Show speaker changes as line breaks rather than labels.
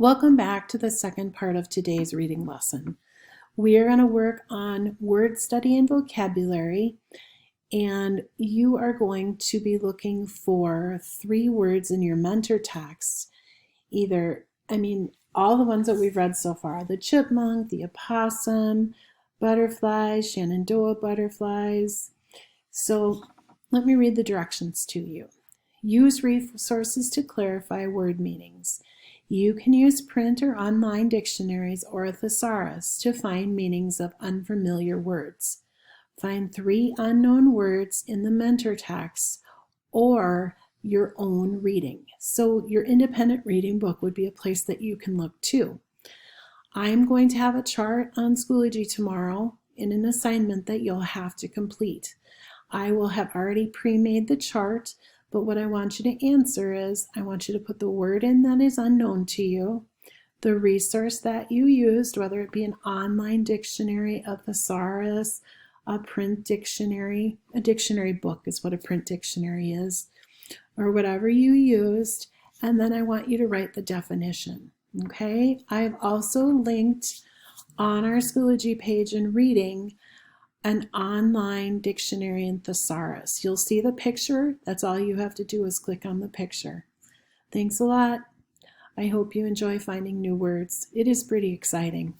Welcome back to the second part of today's reading lesson. We are going to work on word study and vocabulary, and you are going to be looking for 3 words in your mentor text. All the ones that we've read so far: the chipmunk, the opossum, butterflies, Shenandoah butterflies. So let me read the directions to you. Use resources to clarify word meanings. You can use print or online dictionaries or a thesaurus to find meanings of unfamiliar words. Find 3 unknown words in the mentor text or your own reading. So your independent reading book would be a place that you can look too. I'm going to have a chart on Schoology tomorrow in an assignment that you'll have to complete. I will have already pre-made the chart, but what I want you to answer is, I want you to put the word in that is unknown to you, the resource that you used, whether it be an online dictionary, a thesaurus, a print dictionary. A dictionary book is what a print dictionary is, or whatever you used, and then I want you to write the definition. Okay, I've also linked on our Schoology page in reading an online dictionary and thesaurus. You'll see the picture. That's all you have to do is click on the picture. Thanks a lot. I hope you enjoy finding new words. It is pretty exciting.